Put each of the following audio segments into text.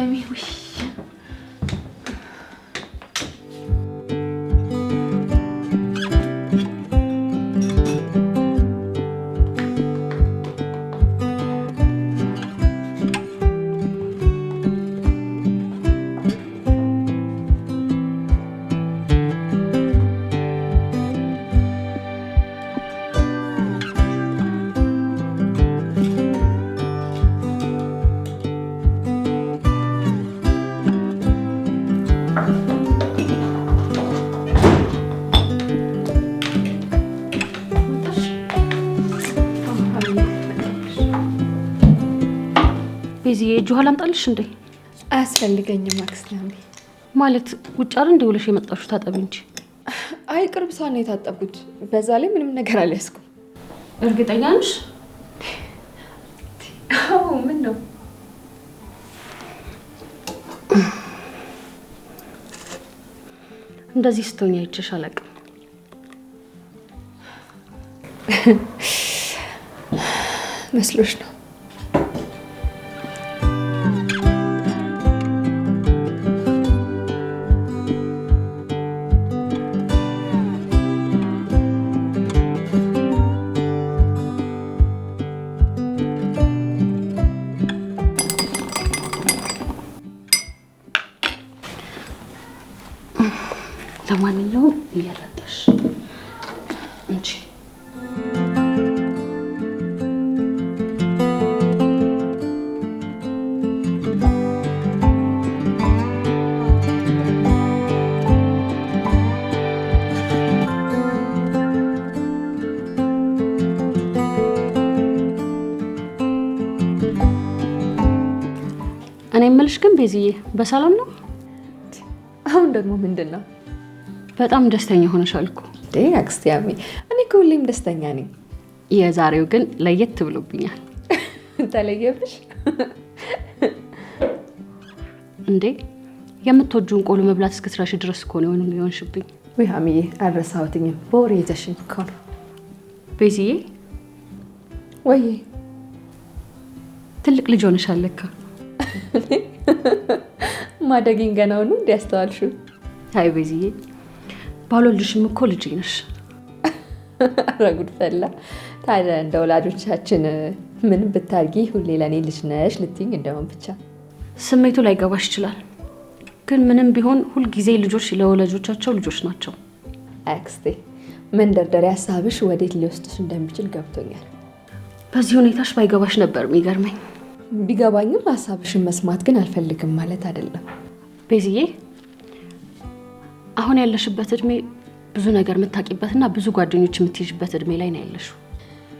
ሀይሚ ወይ ቤዚዬ እጁ አላምጣልሽ እንዴ? አያስፈልገኝም አክስቴ። ማለት ውጭ አይደል እንደ ውለሽ የመጣሽው? ታጠቢ እንጂ። አይ ቅርብ ሰዓት ነው የታጠብኩት። በዛ ላይ ምንም ነገር አልያዝኩም። እርግጠኛ ነሽ? አዎ ምን ነው? እንደዚህ ስትሆኚ አይቼሽ አላውቅም። መስሎሽ ነው? ለማንኛውም እያረዳሽ እንጂ እኔ የምልሽ ግን ቤዚዬ በሰላም ነው? አሁን ደግሞ ምንድን ነው? በጣም ደስተኛ ሆነሻል እኮ። አክስቴ ያሚ፣ እኔ ከሁሌም ደስተኛ ነኝ። የዛሬው ግን ለየት ብሎብኛል። ተለየብሽ እንዴ? የምትወጂውን ቆሎ መብላት እስክትረሺ ድረስ እኮ ነው የሆንሽብኝ። ወይ ሀሚዬ፣ አልረሳሁትኝም። በወሬ ይዘሽኝ እኮ ነው። ቤዚዬ ወይ ትልቅ ልጅ ሆነሻል ለካ። ማደጊን ገናው ነው እንዲያስተዋልሽው። አይ ቤዚዬ፣ ባልወልድሽም እኮ ልጅ ነሽ። ኧረ ጉድ ፈላ። ታዲያ እንደ ወላጆቻችን ምን ብታርጊ ሁሌ ለኔ ልጅ ነሽ ልትይኝ እንደሆን ብቻ። ስሜቱ ላይገባሽ ይችላል፣ ግን ምንም ቢሆን ሁልጊዜ ልጆች ለወላጆቻቸው ልጆች ናቸው። አክስቴ፣ መንደርደሪያ ሀሳብሽ ወዴት ሊወስድሽ እንደሚችል ገብቶኛል። በዚህ ሁኔታሽ ባይገባሽ ነበር የሚገርመኝ። ቢገባኝም ሀሳብሽን መስማት ግን አልፈልግም ማለት አይደለም። ቤዚዬ፣ አሁን ያለሽበት እድሜ ብዙ ነገር የምታውቂበትና ብዙ ጓደኞች የምትይዥበት እድሜ ላይ ነው ያለሽው።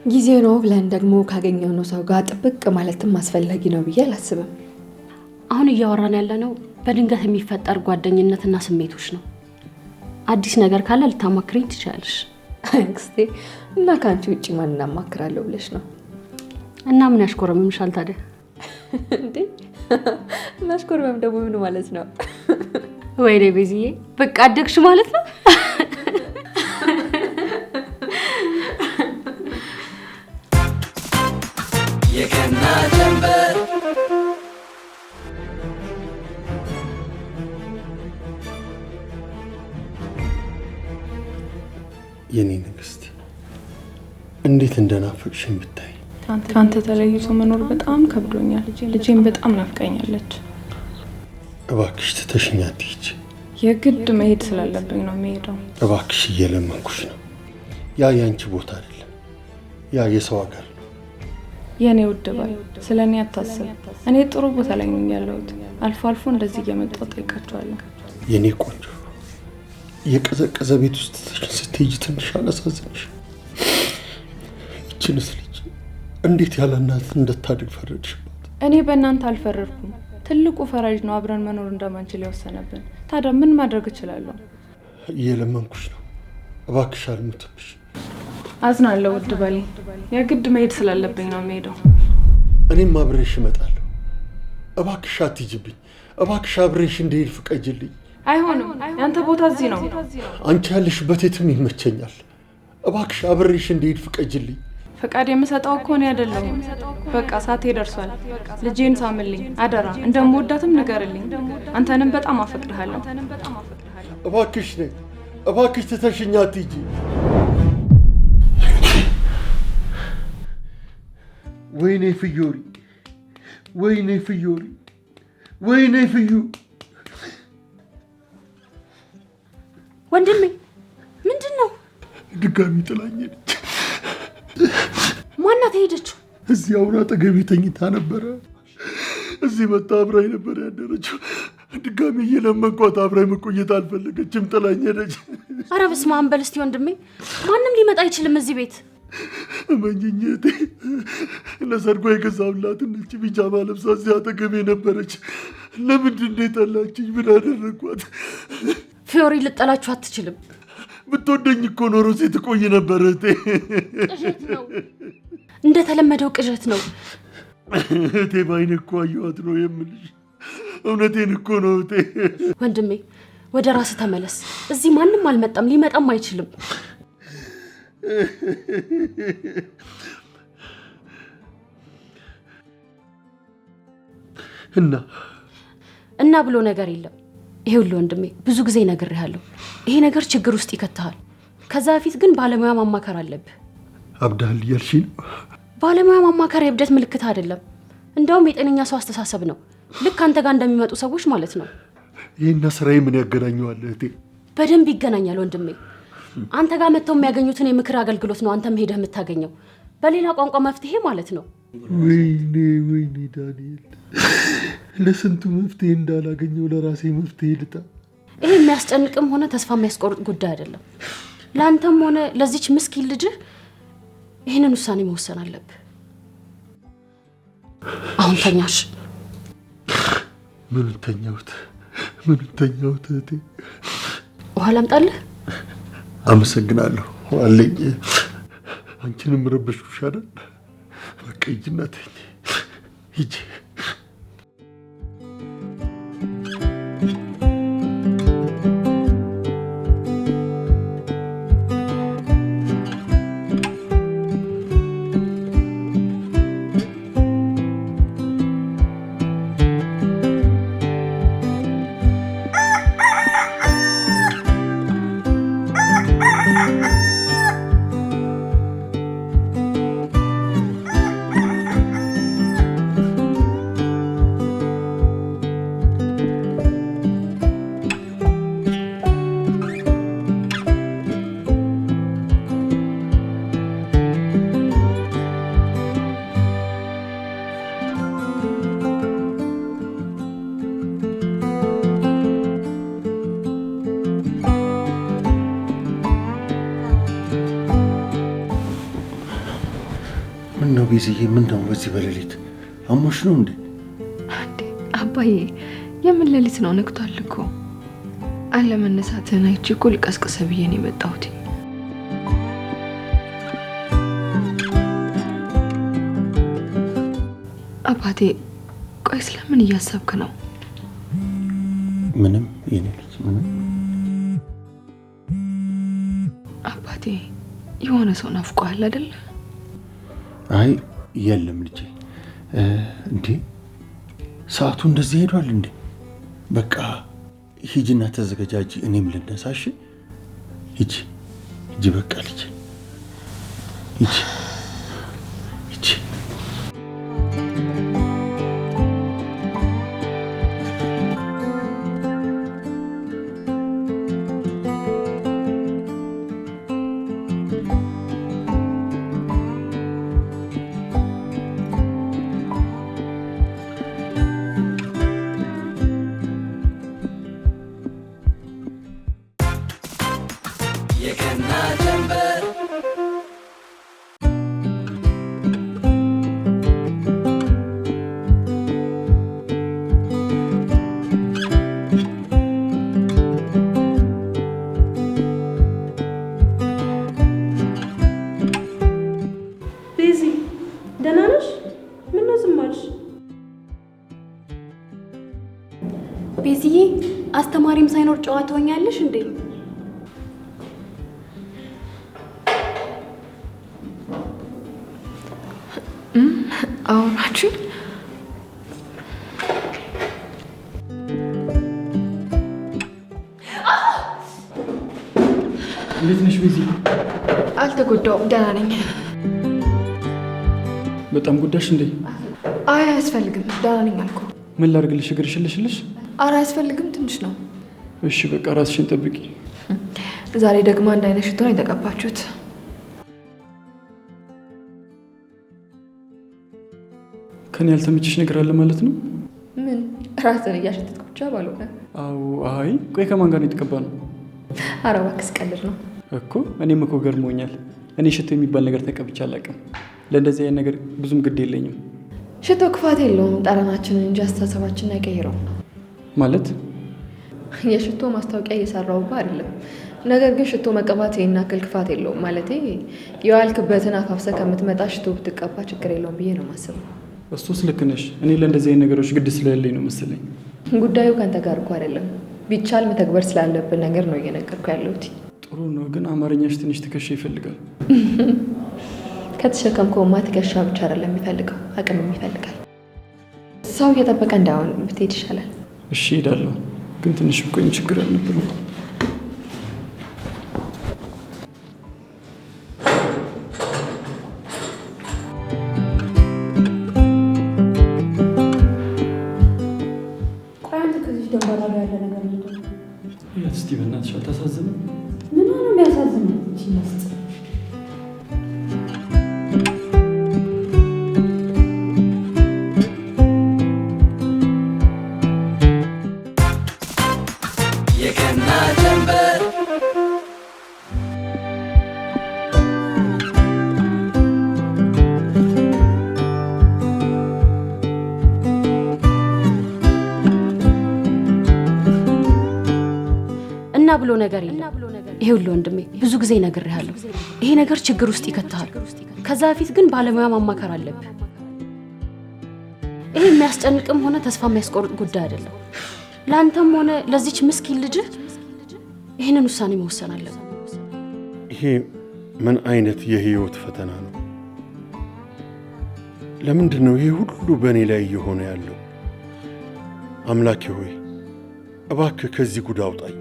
ጊዜው ነው ብለን ደግሞ ካገኘነው ሰው ጋር ጥብቅ ማለትም አስፈላጊ ነው ብዬ አላስብም። አሁን እያወራን ያለነው በድንገት የሚፈጠር ጓደኝነትና ስሜቶች ነው። አዲስ ነገር ካለ ልታማክሪኝ ትችላለሽ። አክስቴ፣ እና ከአንቺ ውጭ ማን እናማክራለሁ ብለሽ ነው? እና ምን ያሽኮረምምሻል ታዲያ? እንዴ ማሽኮርመም ደግሞ ምን ማለት ነው? ወይኔ ቤዚዬ፣ በቃ አደግሽ ማለት ነው። የገና ጀንበር የኔ ንግስት፣ እንዴት እንደናፈቅሽኝ ብታይ። ካንተ ተለይቶ መኖር በጣም ከብዶኛል። ልጄን በጣም ናፍቀኛለች። እባክሽ ትተሽኝ አትሂጂ። የግድ መሄድ ስላለብኝ ነው የምሄደው። እባክሽ እየለመንኩሽ ነው። ያ ያንቺ ቦታ አይደለም፣ ያ የሰው ሀገር ነው። የኔ ውድ ባል፣ ስለኔ አታስብ። እኔ ጥሩ ቦታ ላይ ነኝ ያለሁት። አልፎ አልፎ እንደዚህ እየመጣሁ ጠይቃቸዋለሁ። የኔ ቆንጆ፣ የቀዘቀዘ ቤት ውስጥ ትተሽኝ ስትሄጂ ትንሽ አላሳዝንሽ? ይችንስ ልጅ እንዴት ያለ እናት እንድታድግ ፈረድሽባት? እኔ በእናንተ አልፈረድኩም። ትልቁ ፈራጅ ነው አብረን መኖር እንደማንችል የወሰነብን። ታዲያ ምን ማድረግ እችላለሁ? እየለመንኩሽ ነው፣ እባክሽ አልሙትብሽ። አዝናለሁ ውድ ባሌ፣ የግድ መሄድ ስላለብኝ ነው የምሄደው። እኔም አብሬሽ እመጣለሁ። እባክሽ አትሂጂብኝ። እባክሽ አብሬሽ እንድሄድ ፍቀጅልኝ። አይሆንም፣ ያንተ ቦታ እዚህ ነው። አንቺ ያለሽበት የትም ይመቸኛል። እባክሽ አብሬሽ እንድሄድ ፍቀጅልኝ። ፈቃድ የምሰጠው እኮ ነው አይደለም። በቃ ሰዓቴ ደርሷል። ልጄን ሳምልኝ አደራ። እንደምወዳትም ንገርልኝ። አንተንም በጣም አፈቅርሃለሁ። እባክሽ ነኝ፣ እባክሽ ትተሽኝ አትሂጂ። ወይኔ ፍዮሪ፣ ወይኔ ፍዮሪ፣ ወይኔ ፍዩ። ወንድሜ ምንድን ነው? ድጋሚ ጥላኝ ሄደች። ማናት የሄደችው? እዚህ አሁን አጠገቤ ተኝታ ነበረ። እዚህ መጣ አብራኝ ነበር ያደረችው። ድጋሚ እየለመንኳት አብራኝ መቆየት አልፈለገችም፣ ጥላኝ ሄደች። ኧረ በስመ አብ በል እስቲ ወንድሜ። ማንም ሊመጣ አይችልም እዚህ ቤት። እመኝኝ እህቴ፣ ለሰርጓ የገዛሁላትን ነጭ ቢጃማ ለብሳ እዚህ አጠገቤ ነበረች። ለምንድን ነው የጠላችኝ? ምን አደረግኳት? ፊዮሪ ልጠላችሁ አትችልም። ብትወደኝ እኮ ኖሮ እዚህ ትቆይ ነበር እህቴ። ቅዠት ነው፣ እንደተለመደው ቅዠት ነው እህቴ። ባይኔ እኮ አየኋት ነው የምልሽ። እውነቴን እኮ ነው እህቴ። ወንድሜ ወደ ራስህ ተመለስ። እዚህ ማንም አልመጣም፣ ሊመጣም አይችልም። እና ብሎ ነገር የለም። ይኸውልህ ወንድሜ ብዙ ጊዜ ነግሬሃለሁ፣ ይሄ ነገር ችግር ውስጥ ይከትሃል። ከዛ በፊት ግን ባለሙያ ማማከር አለብህ። አብዳል እያልሽ ነው? ባለሙያ ማማከር የእብደት ምልክት አይደለም፣ እንደውም የጤነኛ ሰው አስተሳሰብ ነው። ልክ አንተ ጋር እንደሚመጡ ሰዎች ማለት ነው። ይህና ስራዬ ምን ያገናኘዋል እህቴ? በደንብ ይገናኛል ወንድሜ። አንተ ጋር መጥተው የሚያገኙትን የምክር አገልግሎት ነው አንተም ሄደህ የምታገኘው። በሌላ ቋንቋ መፍትሄ ማለት ነው። ወይኔ ወይኔ ዳንኤል፣ ለስንቱ መፍትሄ እንዳላገኘው ለራሴ መፍትሄ ልጣ። ይሄ የሚያስጨንቅም ሆነ ተስፋ የሚያስቆርጥ ጉዳይ አይደለም። ለአንተም ሆነ ለዚች ምስኪን ልጅህ ይህንን ውሳኔ መወሰን አለብህ። አሁን ተኛሽ። ምን ተኛሁት? ምን ተኛሁት እህቴ? ውሃ ላምጣልህ? አመሰግናለሁ አለኝ። አንቺንም ረበሽኩሽ አይደል? በቃ ሂጂና ተኝ፣ ሂጂ። ምነው ቤዝዬ? ምነው በዚህ በሌሊት አሞሽ ነው እንዴ? አባዬ የምን ሌሊት ነው? ነግቷል እኮ። አለመነሳትህን አይቼ እኮ ልቀስቅሰ ብዬ ነው የመጣሁት። አባቴ ቆይ ስለምን እያሰብክ ነው? ምንም የኔ ልጅ ምንም። አባቴ የሆነ ሰው ናፍቆሃል አይደል? አይ የለም ልጄ። እንዴ ሰዓቱ እንደዚህ ሄዷል እንዴ? በቃ ሂጂና ተዘጋጃጂ፣ እኔም ልነሳሽ። ሂጂ ሂጂ፣ በቃ ልጄ ሂጂ ሂጂ። የቀና ጀንበር ቤዚ ደህና ነሽ? ምነው ዝም አልሽ? ቤዚዬ አስተማሪም ሳይኖር ጨዋታ ሆኛለሽ እንዴ? እንዴት ነሽ ቤዚ? አልተጎዳውም፣ ደህና ነኝ። በጣም ጉዳሽ እንዴ? አይ አያስፈልግም፣ ደህና ነኝ አልኩ። ምን ላድርግልሽ? እግር ሽልሽልሽ? ኧረ አያስፈልግም፣ ትንሽ ነው። እሺ በቃ ራስሽን ጠብቂ። ዛሬ ደግሞ አንድ አይነት ሽቶ ነው የተቀባችሁት። ከኔ ያልተመቸሽ ነገር አለ ማለት ነው? ምን ራስን እያሸተትኩ ብቻ ባልሆነ። አዎ። አይ ቆይ ከማን ጋር ነው የተቀባነው? ኧረ እባክህ ቀልድ ነው እኮ። እኔም እኮ ገርሞኛል። እኔ ሽቶ የሚባል ነገር ተቀብቼ አላውቅም። ለእንደዚህ አይነት ነገር ብዙም ግድ የለኝም። ሽቶ ክፋት የለውም፣ ጠረናችንን እንጂ አስተሳሰባችንን አይቀይረውም። ማለት የሽቶ ማስታወቂያ እየሰራሁብህ አይደለም። ነገር ግን ሽቶ መቀባት ይሄን ያክል ክፋት የለውም። ማለቴ የዋልክበትን አፋፍሰህ ከምትመጣ ሽቶ ብትቀባ ችግር የለውም ብዬ ነው የማስበው። እሱስ ልክ ነሽ። እኔ ለእንደዚህ አይነት ነገሮች ግድ ስለሌለኝ ነው መሰለኝ። ጉዳዩ ከአንተ ጋር እኮ አይደለም። ቢቻል መተግበር ስላለብን ነገር ነው እየነገርኩ ያለሁት። ጥሩ ነው፣ ግን አማርኛሽ ትንሽ ትከሻ ይፈልጋል። ከተሸከምከውማ ትከሻ ብቻ አይደለም የሚፈልገው፣ አቅምም ይፈልጋል። ሰው እየጠበቀ እንዳይሆን ብትሄድ ይሻላል። እሺ ሄዳለሁ፣ ግን ትንሽ ብቆይም ችግር አልነበረም። እስቲ በእናትሽ አታሳዝንም? ምን ሆነ የሚያሳዝነው? ሲመስጥ የገና ጀንበር እና ብሎ ነገር የለም። ይሄውልህ ወንድሜ ብዙ ጊዜ ነግሬሃለሁ፣ ይሄ ነገር ችግር ውስጥ ይከትሃል። ከዛ በፊት ግን ባለሙያ ማማከር አለብህ። ይሄ የሚያስጨንቅም ሆነ ተስፋ የሚያስቆርጥ ጉዳይ አይደለም። ለአንተም ሆነ ለዚች ምስኪን ልጅህ ይህንን ውሳኔ መወሰን አለብህ። ይሄ ምን አይነት የህይወት ፈተና ነው? ለምንድን ነው ይሄ ሁሉ በእኔ ላይ እየሆነ ያለው? አምላኬ ሆይ እባክህ ከዚህ ጉድ አውጣኝ።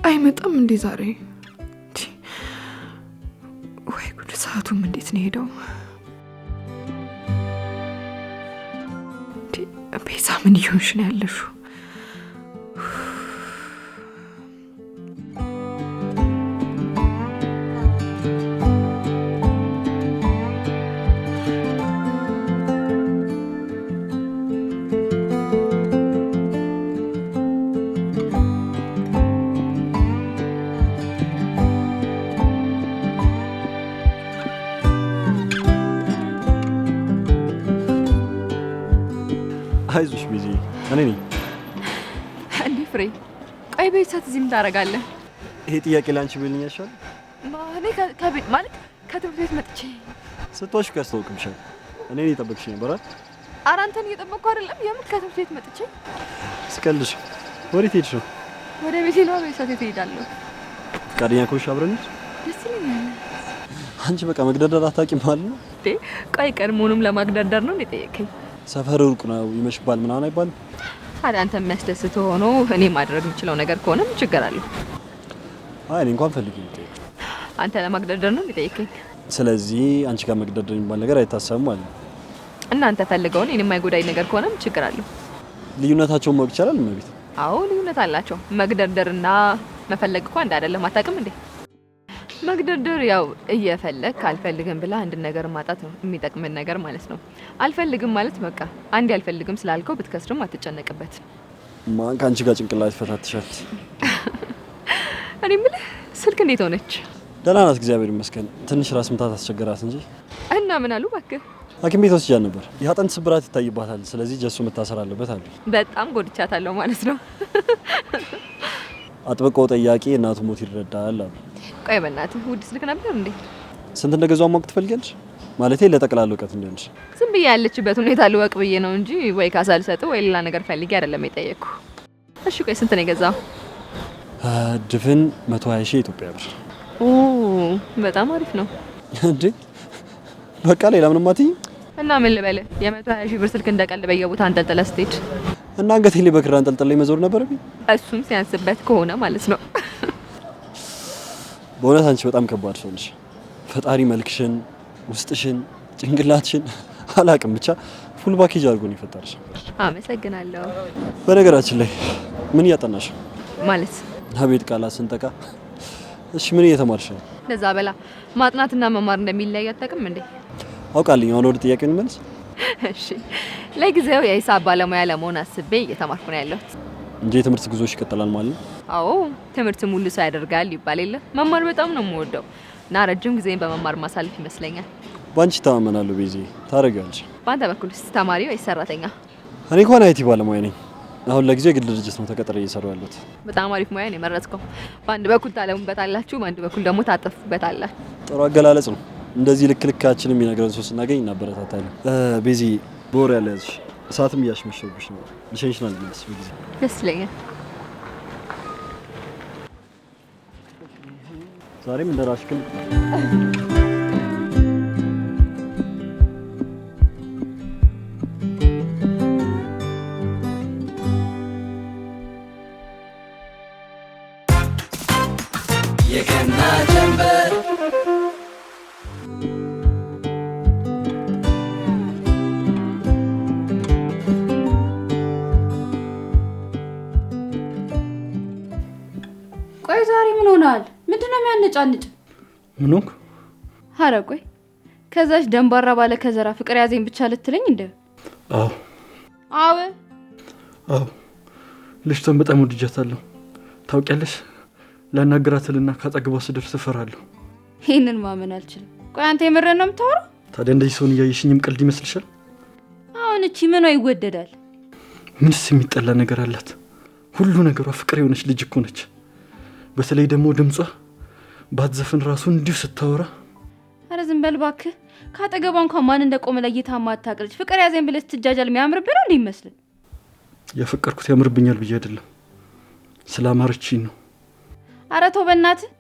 አይመጣም እንዴ ዛሬ? ወይ ጉድ! ሰዓቱም እንዴት ነው ሄደው? ቤዛ ምን እየሆንሽ ነው ያለሽው? አይዞሽ ቤዚ፣ እኔ ነኝ። እንዴ ፍሬ፣ ቆይ ቤት ሰዓት እዚህ ምን ታደርጋለህ? ይሄ ጥያቄ ላንቺ ብልኝ ያሻል? እኔ ከቤት ማለት ከትምህርት ቤት መጥቼ ስትዋሽ ያስታውቅምሻል። እኔ እየጠበቅሽ ነበር አይደል? ኧረ አንተን እየጠበቅኩ አይደለም። የምር ከትምህርት ቤት መጥቼ ስቀልሽ። ወዴት ሄድሽ ነው? ወደ ቤቴ ነው። ቤት ሰዓት እሄዳለሁ። ፈቃደኛ ከሆንሽ አብረን እንሂድ። ደስ ይለኛል። አንቺ በቃ መግደርደር አታውቂም ማለት ነው? ቆይ ቀድሞውንም ለማግደርደር ነው የጠየቀኝ? ሰፈር ሩቅ ነው ይመሽባል ምናምን አይባልም? ታዲያ አንተ የሚያስደስት ሆኖ እኔ ማድረግ የምችለው ነገር ከሆነ ምን ችግር አለው? አይ እኔ እንኳን ፈልጊ ነው። አንተ ለማግደርደር ነው የጠየቀኝ? ስለዚህ አንቺ ጋር መግደርደር የሚባል ነገር አይታሰብም ማለት ነው። እናንተ ፈልገውን እኔ የማይጎዳኝ ነገር ከሆነ ምን ችግር አለው? ልዩነታቸውን ማወቅ ይቻላል እመቤት? አዎ ልዩነት አላቸው። መግደርደርና መፈለግ እኮ አንድ አይደለም። አታውቅም እንዴ? መግደርደር ያው እየፈለግ አልፈልግም ብላ አንድ ነገር ማጣት ነው የሚጠቅምን ነገር ማለት ነው። አልፈልግም ማለት በቃ አንዴ አልፈልግም ስላልከው ብትከስርም አትጨነቅበት። ማን ከአንቺ ጋር ጭንቅላት ይፈታትሻል? እኔ የምልህ ስልክ እንዴት ሆነች? ደህና ናት እግዚአብሔር ይመስገን። ትንሽ ራስ ምታት አስቸገራት እንጂ። እና ምን አሉ እባክህ? ሐኪም ቤት ወስጃት ነበር። የአጥንት ስብራት ይታይባታል። ስለዚህ ጀሱ መታሰር አለበት አሉ። በጣም ጎድቻታለሁ ማለት ነው። አጥብቀው ጠያቂ እናቱ ሞት ይረዳል አሉ። ቆይ በእናትህ ውድ ስልክ ነበር እንዴ? ስንት እንደገዛው ማወቅ ትፈልጊያለሽ? ማለቴ ለጠቅላላ እውቀት እንደሆነሽ። ዝም ብዬ ያለችበት ሁኔታ ልወቅ ብዬ ነው እንጂ ወይ ካሳ ልሰጥ ወይ ሌላ ነገር ፈልጌ አይደለም የጠየቅኩ። እሺ ቆይ ስንት ነው የገዛው? ድፍን 120 ሺህ ኢትዮጵያ ብር። ኦ በጣም አሪፍ ነው እንዴ! በቃ ሌላ ምንም አትይኝ? እና ምን ልበል? የ120 ሺህ ብር ስልክ እንደቀልድ በየቦታ አንጠልጥለህ ስትሄድ እና አንገቴ ላይ በክር አንጠልጥሌ መዞር ነበረብኝ? እሱም ሲያንስበት ከሆነ ማለት ነው። በእውነት አንቺ በጣም ከባድ ሰው ነሽ። ፈጣሪ መልክሽን፣ ውስጥሽን፣ ጭንቅላትሽን አላቅም ብቻ ፉል ፓኬጅ አድርጎ ነው የፈጠረሽ። አመሰግናለሁ። በነገራችን ላይ ምን እያጠናሽ ማለት? አቤት ቃላት ስንጠቃ። እሺ ምን እየተማርሽ ነው? ለዛ በላ ማጥናትና መማር እንደሚለያይ አታውቅም እንዴ? አውቃለሁ። አሁን ወደ ጥያቄው እንመለስ። እሺ ለጊዜው የሂሳብ ባለሙያ ለመሆን አስቤ እየተማርኩ ነው ያለሁት እንጂ የትምህርት ጉዞሽ ይቀጥላል ማለት ነው? አዎ ትምህርት ሙሉ ሰው ያደርጋል ይባል የለ። መማር በጣም ነው የምወደው እና ረጅም ጊዜን በመማር ማሳለፍ ይመስለኛል። ባንቺ ተማመናለሁ ቤዚ፣ ታረጋለሽ። በአንተ በኩልስ ተማሪ ወይስ ሰራተኛ? እኔ እንኳን አይቲ ባለሙያ ነኝ። አሁን ለጊዜው የግል ድርጅት ነው ተቀጥሬ እየሰራሁ ያለሁት። በጣም አሪፍ ሙያ ነው የመረጥከው። በአንድ በኩል ታለሙበታላችሁ፣ በአንድ በኩል ደግሞ ታጠፉበታላችሁ። ጥሩ አገላለጽ ነው። እንደዚህ ልክ ልካችንም የሚነግረን ሰው ስናገኝ እናበረታታለን። ቤዚ በወር ያለ ያዝሽ፣ ሰዓትም እያሽመሸብሽ ነው። ልሸኝሽ ነው ልመለስ በጊዜ። ደስ ይለኛል። ዛሬም እንደራሽ ግን የገና ጀንበር ቆይ ዛሬ ምን ሆናል? ምንድነው የሚያነጫንጭ? ምን ሆንክ? ኧረ ቆይ ከዛች ደንባራ ባለ ከዘራ ፍቅር ያዘኝ ብቻ ልትለኝ እንደ? አዎ አዎ አዎ፣ ልጅቷን በጣም ወድጃታለሁ። ታውቂያለሽ፣ ላናግራትልና ካጠገቧ ስደርስ እፈራለሁ። ይህንን ማመን አልችልም። ቆይ አንተ የምርህን ነው የምታወራው? ታዲያ እንደዚህ ሰውን እያየሽኝም ቀልድ ይመስልሻል? አሁን እቺ ምኗ ይወደዳል? ምንስ የሚጠላ ነገር አላት? ሁሉ ነገሯ ፍቅር የሆነች ልጅ እኮ ነች። በተለይ ደግሞ ድምጿ ባትዘፍን ራሱ እንዲሁ ስታወራ። አረ ዝም በል እባክህ። ካጠገቧ እንኳን ማን እንደቆመ ለይታ ማታውቅ ልጅ ፍቅር ያዘኝ ብለህ ስትጃጃል የሚያምርብህ ነው እንዴ ይመስል? ያፈቀርኩት ያምርብኛል ብዬ አይደለም፣ ስላማረችኝ ነው። አረ ተው በእናትህ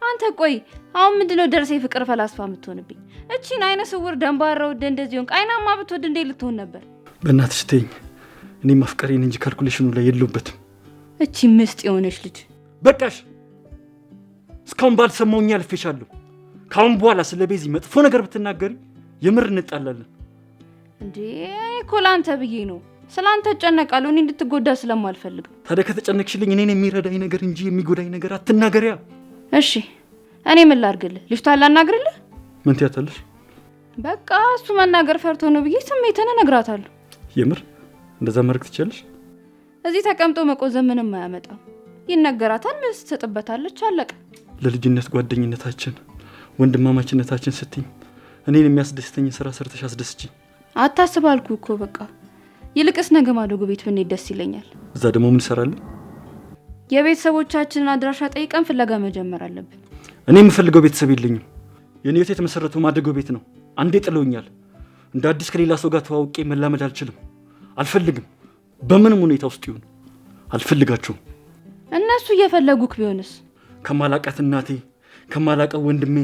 አንተ። ቆይ አሁን ምንድነው ደርሰህ ፍቅር ፈላስፋ የምትሆንብኝ? እቺን አይነ ስውር ደንባራ ወደ እንደዚህ ሆንክ። አይናማ ብትወድ እንዴ ልትሆን ነበር? በእናትሽ ተይኝ። እኔ ማፍቀሬን እንጂ ካልኩሌሽኑ ላይ የለውበትም። እቺ ምስጥ የሆነች ልጅ በቃሽ። እስካሁን ባልሰማውኝ አልፌሻለሁ። ካሁን በኋላ ስለ ቤዚ መጥፎ ነገር ብትናገሪ የምር እንጣላለን። እንዴ እኔ እኮ ላንተ ብዬ ነው። ስላንተ እጨነቃለሁ፣ እኔ እንድትጎዳ ስለማልፈልግ። ታዲያ ከተጨነቅሽልኝ እኔን የሚረዳኝ ነገር እንጂ የሚጎዳኝ ነገር አትናገሪያ። እሺ እኔ ምን ላድርግልህ? ልጅቷን ላናግርልህ? ምን ትያታለሽ? በቃ እሱ መናገር ፈርቶ ነው ብዬ ስሜትን እነግራታለሁ። የምር እንደዛ ማድረግ ትችያለሽ? እዚህ ተቀምጦ መቆዘም ምንም አያመጣም። ይነገራታል፣ መልስ ትሰጥበታለች፣ አለቀ። ለልጅነት ጓደኝነታችን ወንድማማችነታችን ስትኝ እኔን የሚያስደስተኝ ስራ ሰርተሽ አስደስችኝ። አታስብ አልኩ እኮ በቃ። ይልቅስ ነገ ማደጎ ቤት ብንሄድ ደስ ይለኛል። እዛ ደግሞ ምን እሰራለሁ? የቤተሰቦቻችንን አድራሻ ጠይቀን ፍለጋ መጀመር አለብን። እኔ የምፈልገው ቤተሰብ የለኝም። የኔ ህይወት የተመሰረተው ማደጎ ቤት ነው። አንዴ ጥለውኛል። እንደ አዲስ ከሌላ ሰው ጋር ተዋውቄ መላመድ አልችልም። አልፈልግም። በምንም ሁኔታ ውስጥ ይሁን አልፈልጋቸውም። እነሱ እየፈለጉክ ቢሆንስ? ከማላቃት እናቴ ከማላቀው ወንድሜ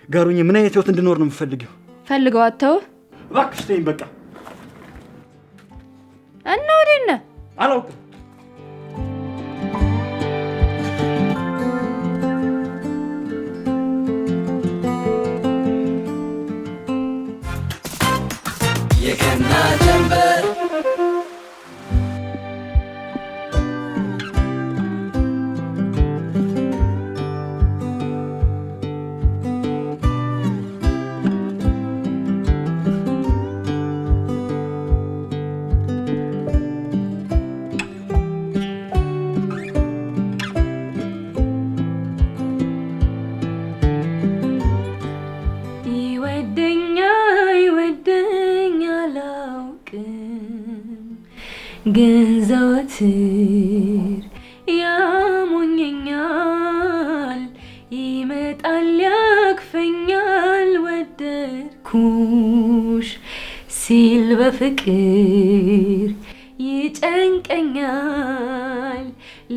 ጋር ሆኜ ምን አይነት ህይወት እንድኖር ነው የምፈልገው? ፈልገው አተው እባክሽ ተይኝ በቃ። እና ወዴት ነህ? አላውቅም። የገና ጀንበር ግን ዘወትር ያሞኘኛል ይመጣል ያቅፈኛል ወደድኩሽ ሲል በፍቅር ይጨንቀኛል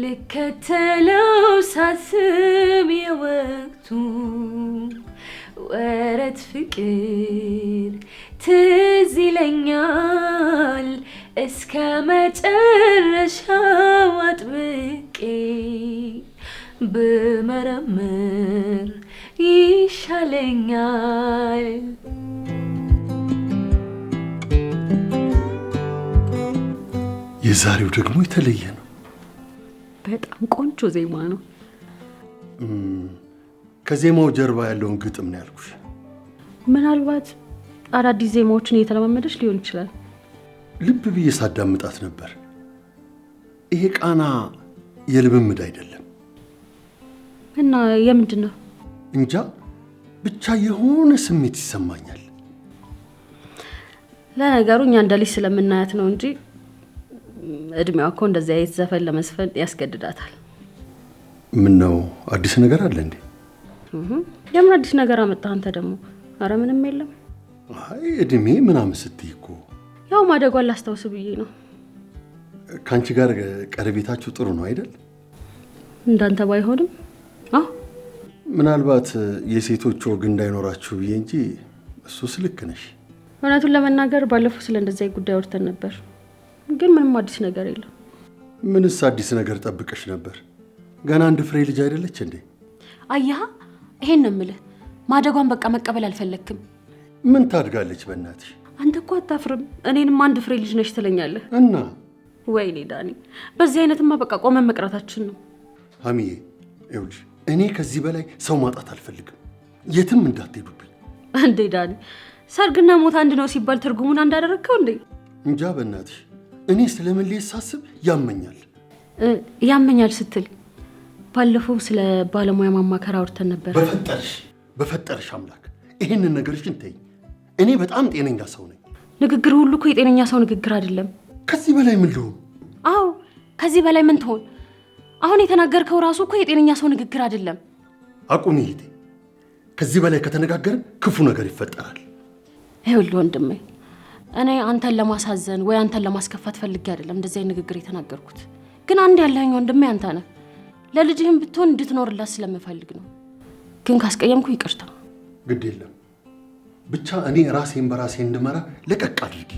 ልከተለው ሳስብ የወቅቱ ወረት ፍቅር ትዝ ይለኛል እስከ መጨረሻው አጥብቄ ብመረምር ይሻለኛል። የዛሬው ደግሞ የተለየ ነው። በጣም ቆንጆ ዜማ ነው። ከዜማው ጀርባ ያለውን ግጥም ነው ያልኩሽ። ምናልባት አዳዲስ ዜማዎችን እየተለማመደች ሊሆን ይችላል። ልብ ብዬ ሳዳምጣት ነበር። ይሄ ቃና የልምምድ አይደለም እና የምንድን ነው? እንጃ ብቻ የሆነ ስሜት ይሰማኛል። ለነገሩ እኛ እንደ ልጅ ስለምናያት ነው እንጂ እድሜዋ እኮ እንደዚህ አይነት ዘፈን ለመስፈን ያስገድዳታል። ምን ነው አዲስ ነገር አለ እንዴ? የምን አዲስ ነገር አመጣህ አንተ ደግሞ? አረ ምንም የለም። አይ እድሜ ምናምን ስትይ እኮ ያው ማደጓን ላስታውስ ብዬ ነው። ካንቺ ጋር ቀረቤታችሁ ጥሩ ነው አይደል? እንዳንተ ባይሆንም ምናልባት የሴቶች ወግ እንዳይኖራችሁ ብዬ እንጂ እሱስ ልክ ነሽ። እውነቱን ለመናገር ባለፈው ስለ እንደዛ ጉዳይ ወርተን ነበር፣ ግን ምንም አዲስ ነገር የለም። ምንስ አዲስ ነገር ጠብቀሽ ነበር? ገና አንድ ፍሬ ልጅ አይደለች እንዴ? አያህ ይሄን ነው የምልህ። ማደጓን በቃ መቀበል አልፈለክም። ምን ታድጋለች በእናትሽ? አንተ እኮ አታፍርም? እኔንም አንድ ፍሬ ልጅ ነሽ ትለኛለህ። እና ወይኔ ዳኒ፣ በዚህ አይነትማ በቃ ቆመን መቅረታችን ነው። ሀሚዬ ይኸውልሽ፣ እኔ ከዚህ በላይ ሰው ማጣት አልፈልግም። የትም እንዳትሄዱብኝ። እንዴ ዳኒ፣ ሰርግና ሞት አንድ ነው ሲባል ትርጉሙን እንዳደረግከው እንዴ? እንጃ በእናትሽ፣ እኔ ስለመለየት ሳስብ ያመኛል። ያመኛል ስትል ባለፈው ስለ ባለሙያ ማማከር አውርተን ነበር። በፈጠርሽ አምላክ ይሄንን ነገርሽን ተይ። እኔ በጣም ጤነኛ ሰው ነኝ። ንግግር ሁሉ እኮ የጤነኛ ሰው ንግግር አይደለም። ከዚህ በላይ ምን ልሁን? አዎ ከዚህ በላይ ምን ትሆን? አሁን የተናገርከው ራሱ እኮ የጤነኛ ሰው ንግግር አይደለም። አቁሚ እህቴ። ከዚህ በላይ ከተነጋገርን ክፉ ነገር ይፈጠራል። ይኸውልህ ወንድሜ፣ እኔ አንተን ለማሳዘን ወይ አንተን ለማስከፋት ፈልጌ አይደለም እንደዚህ ንግግር የተናገርኩት። ግን አንድ ያለኸኝ ወንድሜ አንተ ነህ። ለልጅህም ብትሆን እንድትኖርላት ስለምፈልግ ነው። ግን ካስቀየምኩ ይቅርታ። ግድ የለም ብቻ እኔ ራሴን በራሴ እንድመራ ለቀቅ አድርጊ።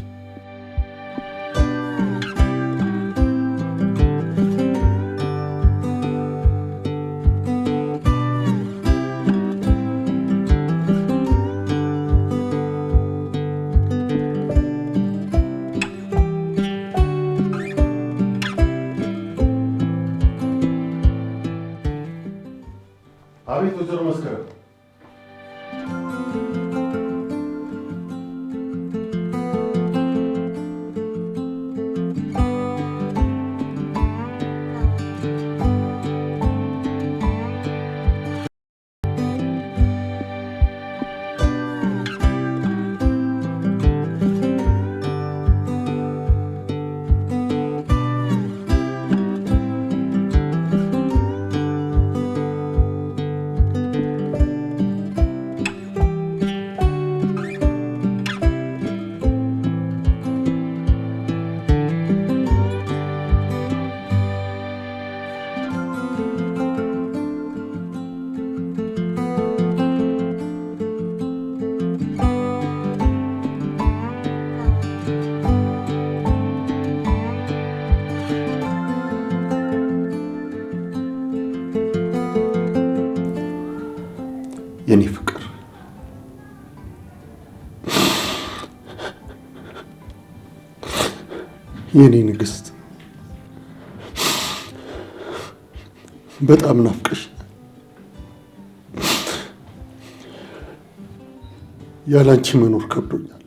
አቤት ወይዘሮ መስከረም። የኔ ፍቅር የኔ ንግስት በጣም ናፍቀሽ ያላንቺ መኖር ከብዶኛል።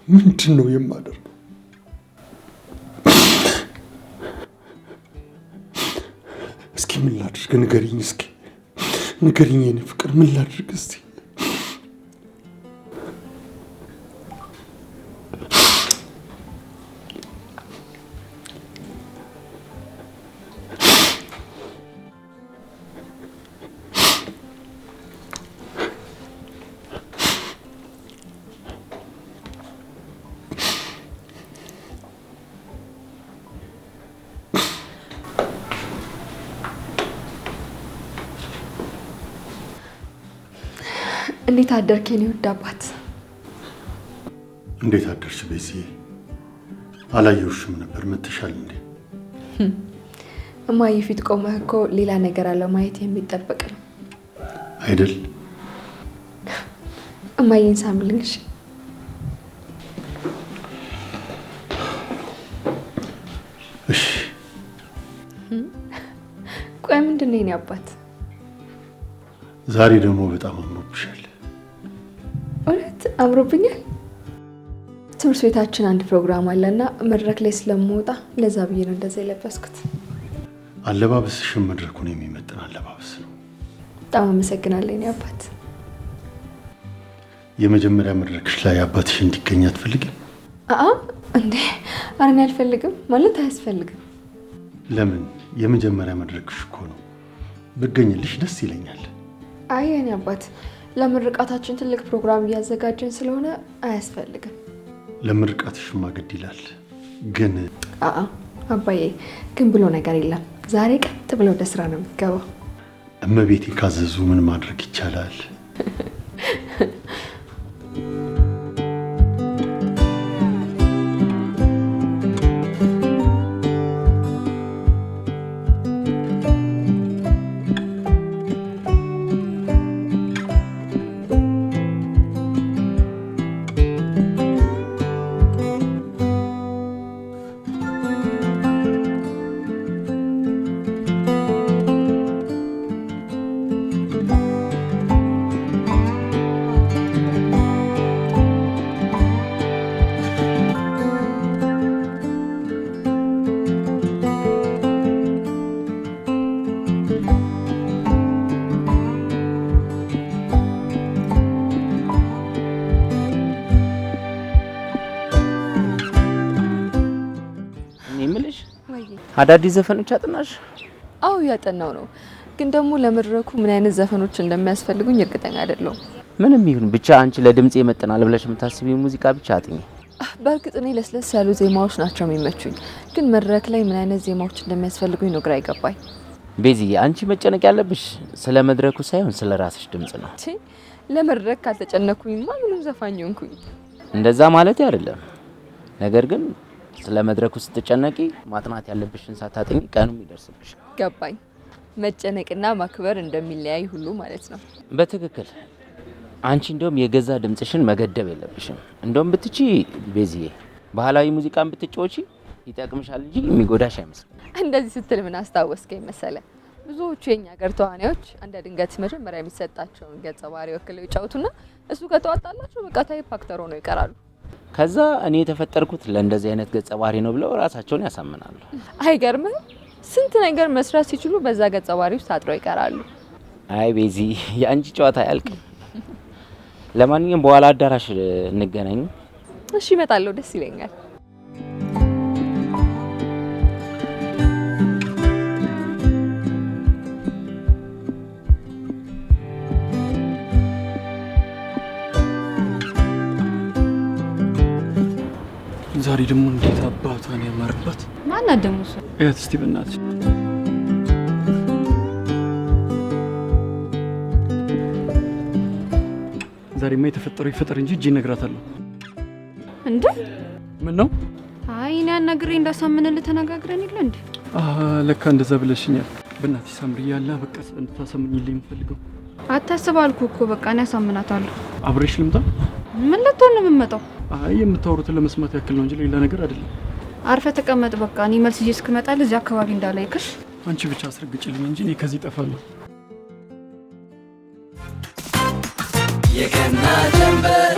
ምንድን ነው የማደርገው? እስኪ ምን ላድርግ? ንገሪኝ፣ እስኪ ንገሪኝ የኔ ፍቅር፣ ምን ላድርግ እስቲ? እንዴት አደርክ የኔ ውድ አባት? እንዴት አደርሽ ቤዝዬ? አላየሁሽም ነበር። መተሻል እንዴ? እማዬ ፊት ቆመህ እኮ ሌላ ነገር አለ ማየት የሚጠበቅ ነው አይደል? እማዬን ሳምልኝ። እሺ። ቆይ ምንድን ነው የኔ አባት? ዛሬ ደግሞ በጣም አምሮብሻል። እውነት አምሮብኛል? ትምህርት ቤታችን አንድ ፕሮግራም አለና መድረክ ላይ ስለምወጣ ለዛ ብዬ ነው እንደዛ የለበስኩት። አለባበስሽም መድረኩን የሚመጥን አለባበስ ነው። በጣም አመሰግናለሁ የኔ አባት። የመጀመሪያ መድረክሽ ላይ አባትሽ እንዲገኝ አትፈልጊም? እንዴ አረን አልፈልግም ማለት አያስፈልግም። ለምን? የመጀመሪያ መድረክሽ እኮ ነው። ብገኝልሽ ደስ ይለኛል። አይ የኔ አባት ለምርቃታችን ትልቅ ፕሮግራም እያዘጋጀን ስለሆነ አያስፈልግም። ለምርቃትሽማ ግድ ይላል። ግን አባዬ ግን ብሎ ነገር የለም። ዛሬ ቀጥ ብለው ወደ ስራ ነው የምትገባው። እመቤቴ ካዘዙ ምን ማድረግ ይቻላል? አዳዲስ ዘፈኖች አጥናሽ? አው ያጠናው ነው። ግን ደግሞ ለመድረኩ ምን አይነት ዘፈኖች እንደሚያስፈልጉኝ እርግጠኛ አይደለሁም። ምንም ይሁን ብቻ አንቺ ለድምጽ የመጠናል ብለሽ የምታስቢው ሙዚቃ ብቻ አጥኚ። በእርግጥ እኔ ለስለስ ያሉ ዜማዎች ናቸው የሚመቹኝ። ግን መድረክ ላይ ምን አይነት ዜማዎች እንደሚያስፈልጉኝ ነው ግራ ይገባኝ። ቤዚዬ አንቺ መጨነቅ ያለብሽ ስለ መድረኩ ሳይሆን ስለ ራስሽ ድምጽ ነው። ለመድረክ ካልተጨነኩኝማ ምንም ዘፋኝ ሆንኩኝ። እንደዛ ማለት አይደለም። ነገር ግን ስለ መድረኩ ስትጨነቂ ማጥናት ያለብሽን ሳታጥኚ ቀኑም ይደርስብሽ። ገባኝ። መጨነቅና ማክበር እንደሚለያይ ሁሉ ማለት ነው። በትክክል። አንቺ እንደውም የገዛ ድምጽሽን መገደብ የለብሽም። እንደውም ብትቺ ቤዚዬ ባህላዊ ሙዚቃን ብትጫወቺ ይጠቅምሻል እንጂ የሚጎዳሽ አይመስልም። እንደዚህ ስትል ምን አስታወስከኝ መሰለ? ብዙዎቹ የኛ ሀገር ተዋናዮች አንድ ድንገት መጀመሪያ የሚሰጣቸውን ገጸ ባህሪ ወክለው ይጫወቱና እሱ ከተዋጣላቸው በቃ ታይፕ አክተር ሆነው ይቀራሉ። ከዛ እኔ የተፈጠርኩት ለእንደዚህ አይነት ገጸ ባህሪ ነው ብለው ራሳቸውን ያሳምናሉ። አይገርምም? ስንት ነገር መስራት ሲችሉ በዛ ገጸ ባህሪ ውስጥ ታጥረው ይቀራሉ። አይ ቤዚ የአንቺ ጨዋታ አያልቅም። ለማንኛውም በኋላ አዳራሽ እንገናኝ። እሺ እመጣለሁ፣ ደስ ይለኛል። ዛሬ ደግሞ እንዴት አባቷን ያማርባት። ማን አደሙስ? እያት እስቲ በእናትሽ ዛሬማ የተፈጠረው ይፈጠር እንጂ እጄ እነግራታለሁ። እንዴ ምን ነው? አይ እኔ አናግሬ እንዳሳምንልህ ተነጋግረን የለ እንዴ? ለካ እንደዛ ብለሽኛል። በእናትሽ ሳምሪ ያለ በቃ እንድታሳምኝልኝ የምፈልገው። አታስብ አልኩህ እኮ በቃ እኔ አሳምናታለሁ። አብሬሽ ልምጣ? ምን ልትሆን ነው የምመጣው? አይ የምታወሩትን ለመስማት ያክል ነው እንጂ ሌላ ነገር አይደለም። አርፈ ተቀመጥ በቃ። እኔ መልስ ይዤ እስክመጣ እዚህ አካባቢ እንዳላይክሽ። አንቺ ብቻ አስረግጭልኝ እንጂ እኔ ከዚህ እጠፋለሁ። የገና ጀንበር